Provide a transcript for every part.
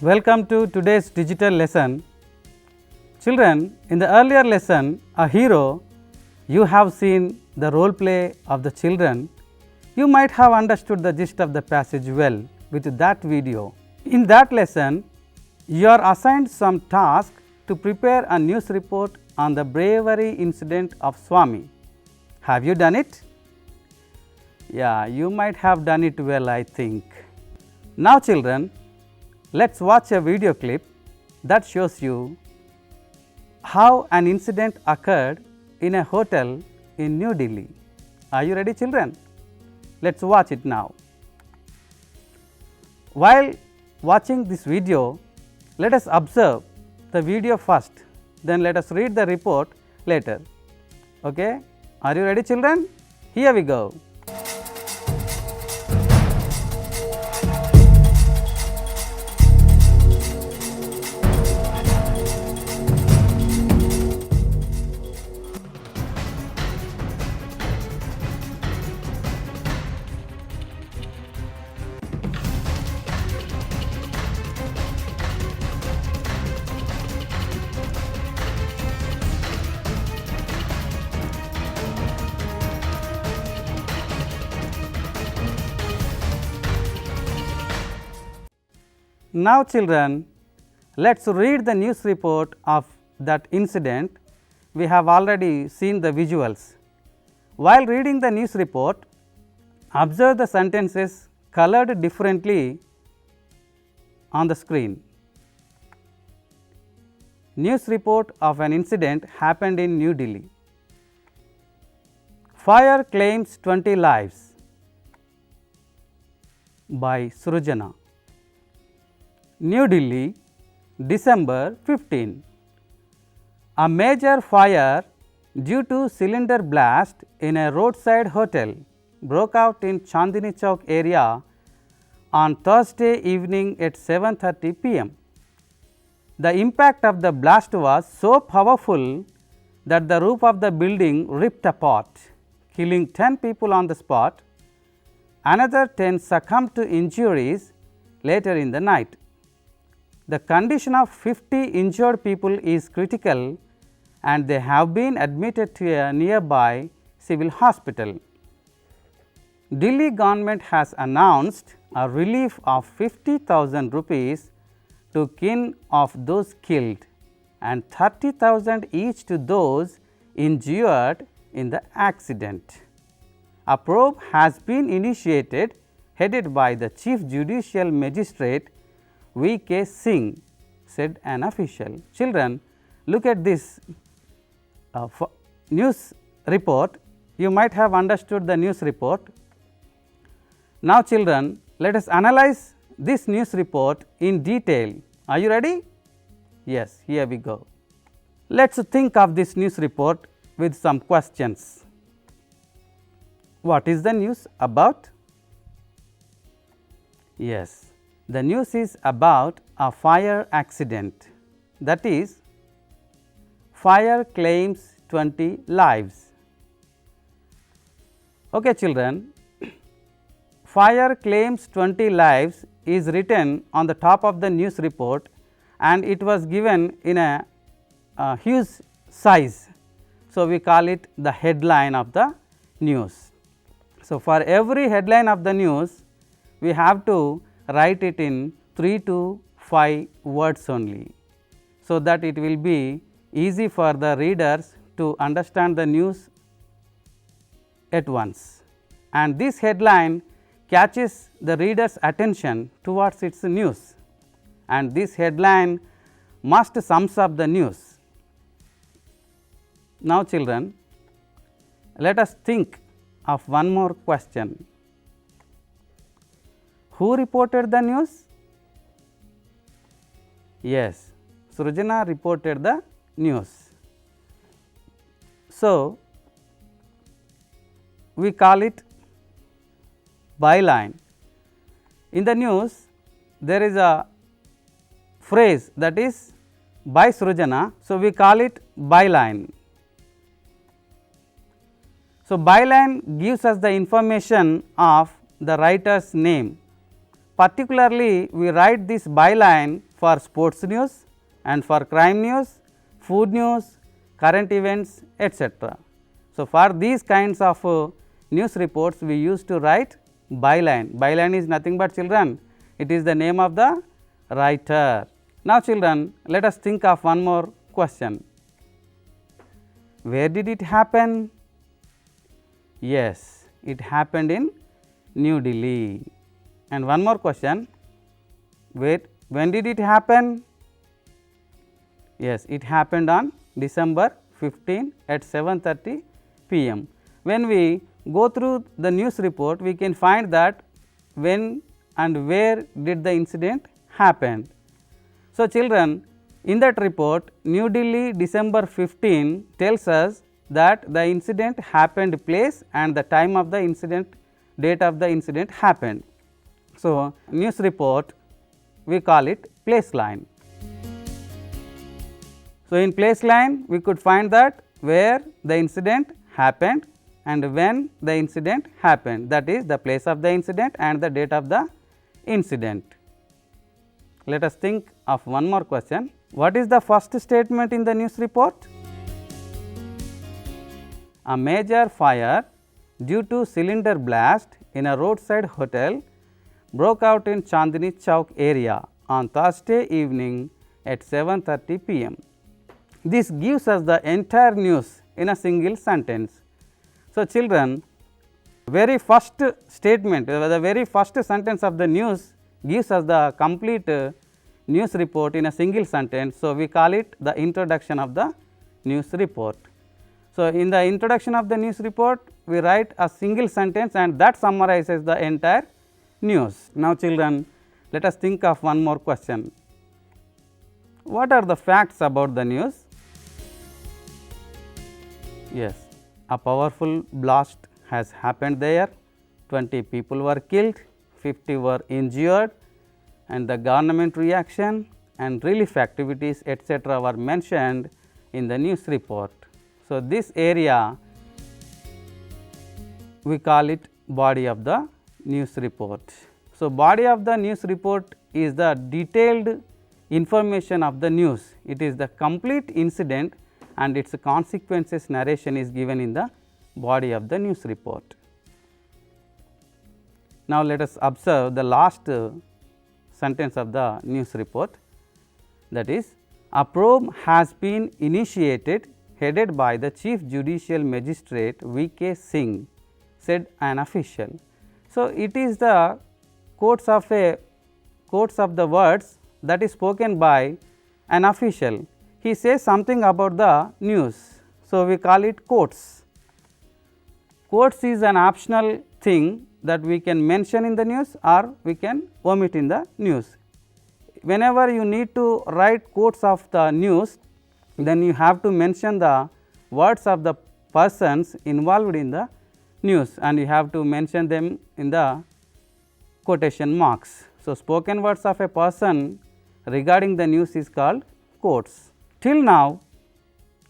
Welcome to today's digital lesson. Children, in the earlier lesson, a hero, you have seen the role play of the children. You might have understood the gist of the passage well with that video. In that lesson, you are assigned some task to prepare a news report on the bravery incident of Swami. Have you done it? Yeah, you might have done it well, I think. Now children, let's watch a video clip that shows you how an incident occurred in a hotel in New Delhi. Are you ready children? Let's watch it now. While watching this video, let us observe the video first, then let us read the report later. Okay? Are you ready children? Here we go. Now children, let us read the news report of that incident. We have already seen the visuals. While reading the news report, observe the sentences colored differently on the screen. News report of an incident happened in New Delhi. Fire claims 20 lives by Srujana. New Delhi, December 15. A major fire due to cylinder blast in a roadside hotel broke out in Chandni Chowk area on Thursday evening at 7:30 p.m. The impact of the blast was so powerful that the roof of the building ripped apart, killing 10 people on the spot. Another 10 succumbed to injuries later in the night. The condition of 50 injured people is critical and they have been admitted to a nearby civil hospital. Delhi government has announced a relief of 50,000 rupees to kin of those killed and 30,000 each to those injured in the accident. A probe has been initiated headed by the Chief Judicial Magistrate 𝗧𝗧𝗧𝗧𝗧, said an official. Children, look at this news report. You might have understood the news report. Now children, let us analyze this news report in detail. Are you ready? Yes, here we go. Let us think of this news report with some questions. What is the news about? Yes, the news is about a fire accident, that is, fire claims 20 lives. Okay children, fire claims 20 lives is written on the top of the news report and it was given in a huge size. So, we call it the headline of the news. So, for every headline of the news, we have to write it in 3 to 5 words only, so that it will be easy for the readers to understand the news at once. And this headline catches the reader's attention towards its news, and this headline must sums up the news. Now children, let us think of one more question. Who reported the news? Yes, Srujana reported the news. So, we call it byline. In the news, there is a phrase that is by Srujana. So, we call it byline. So, byline gives us the information of the writer's name. Particularly, we write this byline for sports news and for crime news, food news, current events, etc. So, for these kinds of news reports we used to write byline. Byline is nothing but children, it is the name of the writer. Now, children, let us think of one more question. Where did it happen? Yes, it happened in New Delhi. And one more question, when did it happen? Yes, it happened on December 15 at 7:30 p.m. When we go through the news report, we can find that when and where did the incident happen. So, children, in that report, New Delhi December 15 tells us that the incident happened place and the time of the incident, date of the incident happened. So, news report we call it place line. So, in place line we could find that where the incident happened and when the incident happened, that is the place of the incident and the date of the incident. Let us think of one more question. What is the first statement in the news report? A major fire due to cylinder blast in a roadside hotel broke out in Chandni Chowk area on Thursday evening at 7:30 p.m. This gives us the entire news in a single sentence. So, children, very first statement, the very first sentence of the news gives us the complete news report in a single sentence. So, we call it the introduction of the news report. So, in the introduction of the news report, we write a single sentence and that summarizes the entire news. Now, children, let us think of one more question. What are the facts about the news? Yes, a powerful blast has happened there, 20 people were killed, 50 were injured, and the government reaction and relief activities etc. were mentioned in the news report. So, this area we call it body of the news report. So, body of the news report is the detailed information of the news. It is the complete incident and its consequences narration is given in the body of the news report. Now, let us observe the last sentence of the news report, that is, a probe has been initiated headed by the Chief Judicial Magistrate V.K. Singh, said an official. So, it is the quotes of the words that is spoken by an official. He says something about the news. So, we call it quotes. Quotes is an optional thing that we can mention in the news or we can omit in the news. Whenever you need to write quotes of the news, then you have to mention the words of the persons involved in the news and you have to mention them in the quotation marks. So, spoken words of a person regarding the news is called quotes. Till now,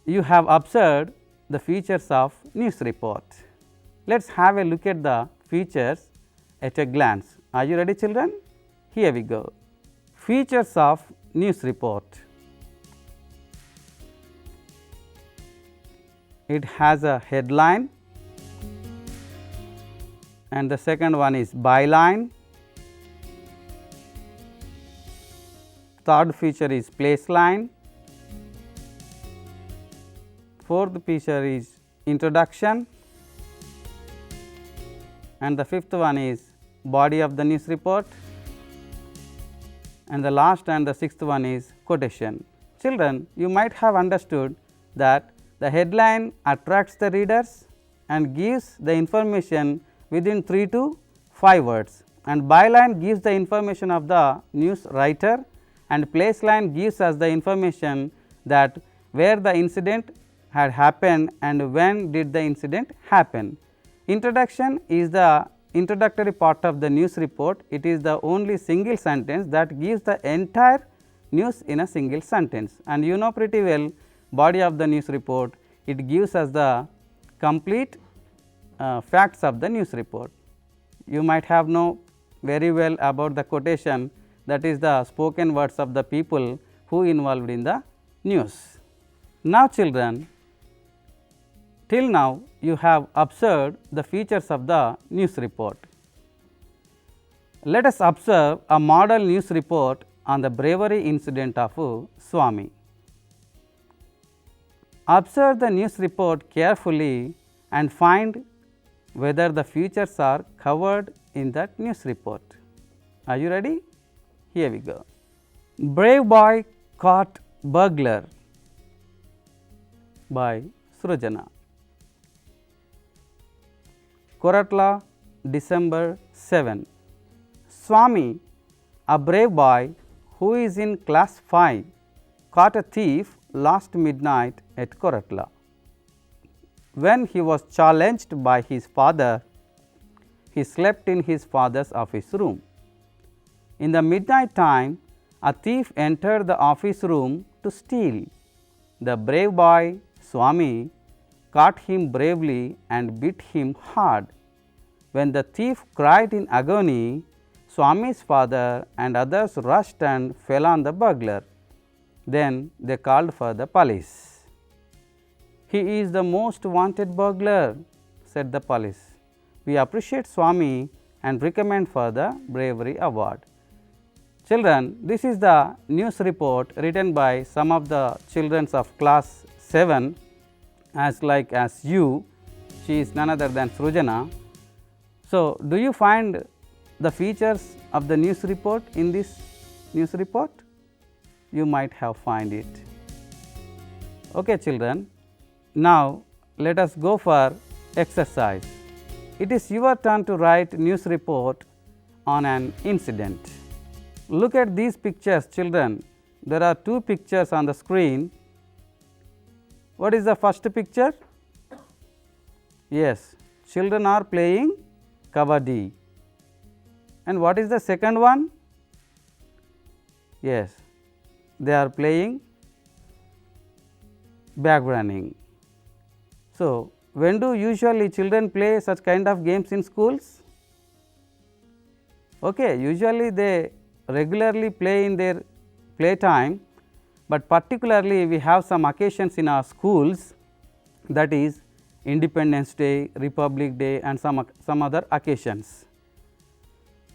you have observed the features of news report. Let us have a look at the features at a glance. Are you ready, children? Here we go. Features of news report. It has a headline and the second one is byline. Third feature is place line. Fourth feature is introduction and the fifth one is body of the news report and the last and the sixth one is quotation. Children, you might have understood that the headline attracts the readers and gives the information within 3 to 5 words, and byline gives the information of the news writer and place line gives us the information that where the incident had happened and when did the incident happen. Introduction is the introductory part of the news report. It is the only single sentence that gives the entire news in a single sentence, and you know pretty well body of the news report, it gives us the complete facts of the news report. You might have know very well about the quotation that is the spoken words of the people who involved in the news. Now children, till now you have observed the features of the news report. Let us observe a model news report on the bravery incident of Swami. Observe the news report carefully and find whether the features are covered in that news report. Are you ready? Here we go. Brave boy caught burglar by Srijana. Koratla, December 7. Swami, a brave boy who is in class 5, caught a thief last midnight at Koratla. When he was challenged by his father, he slept in his father's office room. In the midnight time, a thief entered the office room to steal. The brave boy, Swami, caught him bravely and beat him hard. When the thief cried in agony, Swami's father and others rushed and fell on the burglar. Then they called for the police. He is the most wanted burglar, said the police. We appreciate Swami and recommend for the bravery award. Children, this is the news report written by some of the children of class 7 as you. She is none other than Srijana. So, do you find the features of the news report in this news report? You might have find it. Okay children, now let us go for exercise. It is your turn to write news report on an incident. Look at these pictures children. There are two pictures on the screen. What is the first picture? Yes, children are playing kabaddi. And what is the second one? Yes, they are playing bag running. So, when do usually children play such kind of games in schools? Okay, usually they regularly play in their playtime, but particularly we have some occasions in our schools, that is Independence Day, Republic Day and some other occasions.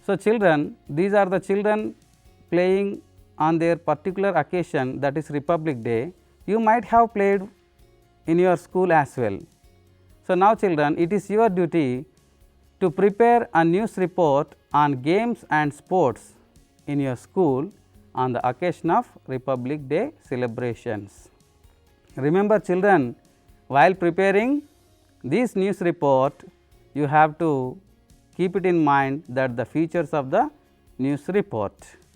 So, children, these are the children playing on their particular occasion, that is Republic Day. You might have played in your school as well. So, now children, it is your duty to prepare a news report on games and sports in your school on the occasion of Republic Day celebrations. Remember children, while preparing this news report, you have to keep it in mind that the features of the news report.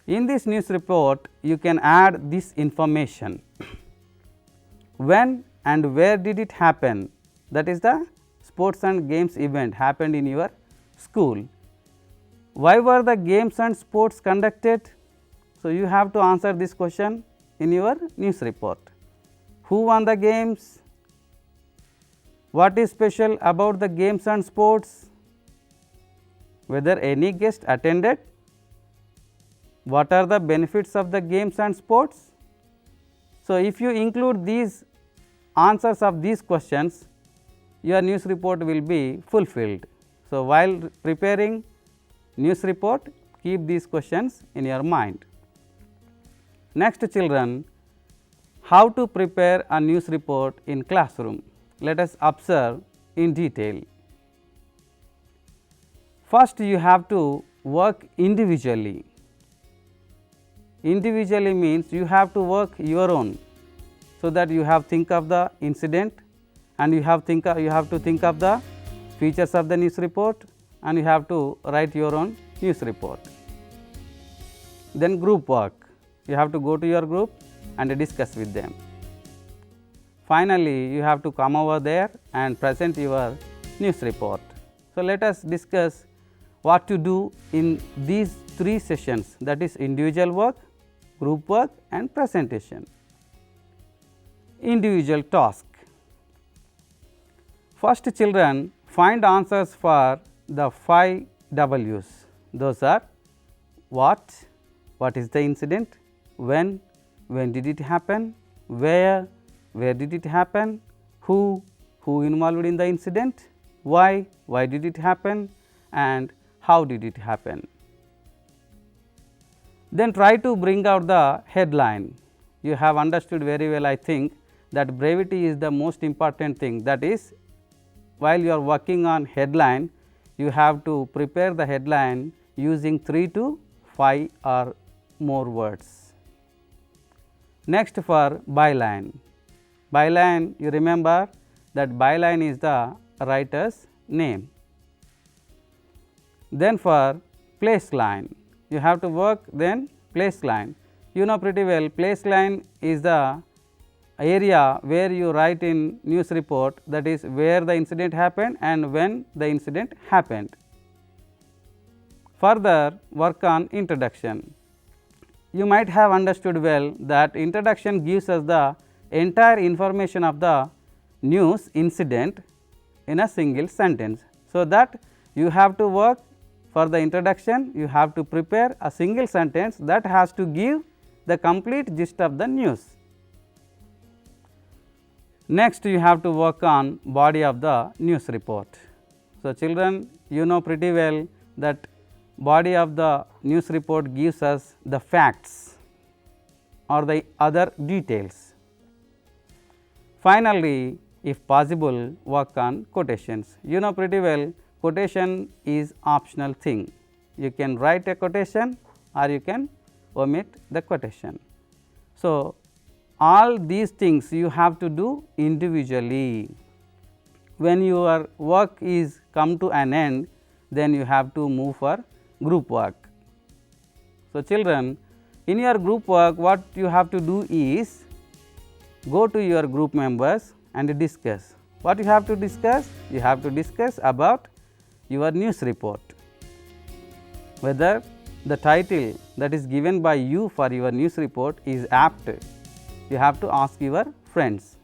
In this news report, you can add this information. When and where did it happen? That is the sports and games event happened in your school. Why were the games and sports conducted? So, you have to answer this question in your news report. Who won the games? What is special about the games and sports? Whether any guest attended? What are the benefits of the games and sports? So, if you include these answers of these questions, your news report will be fulfilled. So, while preparing news report, keep these questions in your mind. Next children, how to prepare a news report in classroom? Let us observe in detail. First, you have to work individually. Individually means you have to work your own, so that you have think of the incident and you have to think of the features of the news report and you have to write your own news report. Then group work, you have to go to your group and discuss with them. Finally, you have to come over there and present your news report. So, let us discuss what to do in these three sessions, that is individual work, group work and presentation. Individual task. First children, find answers for the 5 W's. Those are what, what is the incident, when did it happen, where did it happen, who involved in the incident, why did it happen, and how did it happen. Then try to bring out the headline. You have understood very well, I think, that brevity is the most important thing. That is, while you are working on headline, you have to prepare the headline using 3 to 5 or more words. Next, for byline. Byline, you remember that byline is the writer's name. Then for place line, you have to work then place line. You know pretty well, place line is the area where you write in news report, that is where the incident happened and when the incident happened. Further, work on introduction. You might have understood well that introduction gives us the entire information of the news incident in a single sentence. So, that you have to work for the introduction, you have to prepare a single sentence that has to give the complete gist of the news. Next, you have to work on body of the news report. So, children, you know pretty well that body of the news report gives us the facts or the other details. Finally, if possible, work on quotations. You know pretty well, quotation is optional thing. You can write a quotation or you can omit the quotation. So, all these things you have to do individually. When your work is come to an end, then you have to move for group work. So, children, in your group work, what you have to do is go to your group members and discuss. What you have to discuss? You have to discuss about your news report, whether the title that is given by you for your news report is apt. You have to ask your friends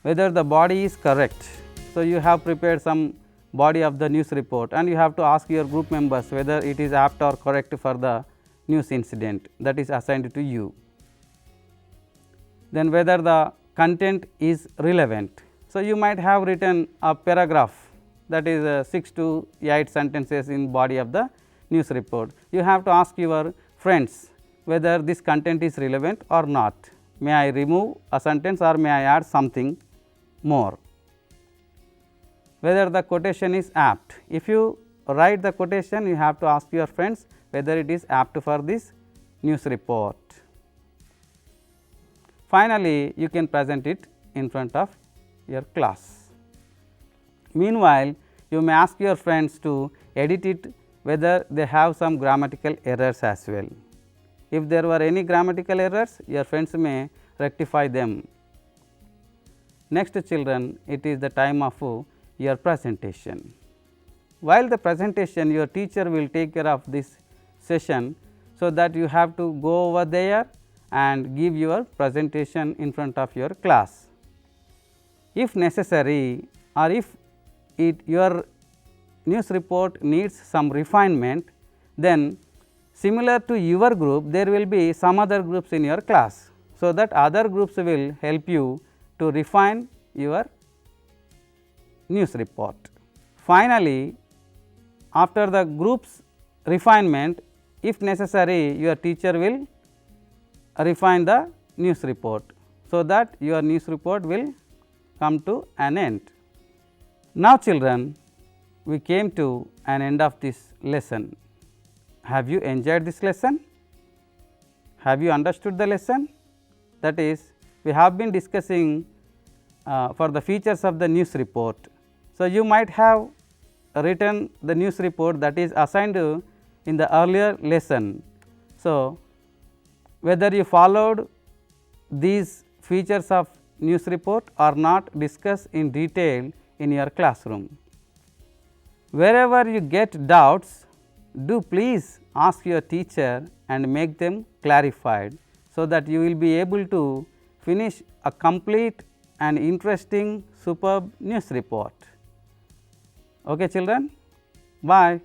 whether the body is correct. So, you have prepared some body of the news report and you have to ask your group members whether it is apt or correct for the news incident that is assigned to you. Then whether the content is relevant. So, you might have written a paragraph, that is 6 to 8 sentences in body of the news report. You have to ask your friends whether this content is relevant or not. May I remove a sentence or may I add something more? Whether the quotation is apt. If you write the quotation, you have to ask your friends whether it is apt for this news report. Finally, you can present it in front of your class. Meanwhile, you may ask your friends to edit it whether they have some grammatical errors as well. If there were any grammatical errors, your friends may rectify them. Next, children, it is the time of your presentation. While the presentation, your teacher will take care of this session, so that you have to go over there and give your presentation in front of your class. If necessary, or if your news report needs some refinement, then similar to your group, there will be some other groups in your class. So, that other groups will help you to refine your news report. Finally, after the group's refinement, if necessary, your teacher will refine the news report, so that your news report will come to an end. Now, children, we came to an end of this lesson. Have you enjoyed this lesson? Have you understood the lesson? That is, we have been discussing for the features of the news report. So, you might have written the news report that is assigned in the earlier lesson. So, whether you followed these features of news report or not, discuss in detail in your classroom. Wherever you get doubts, do please ask your teacher and make them clarified, so that you will be able to finish a complete and interesting superb news report. Okay, children, bye.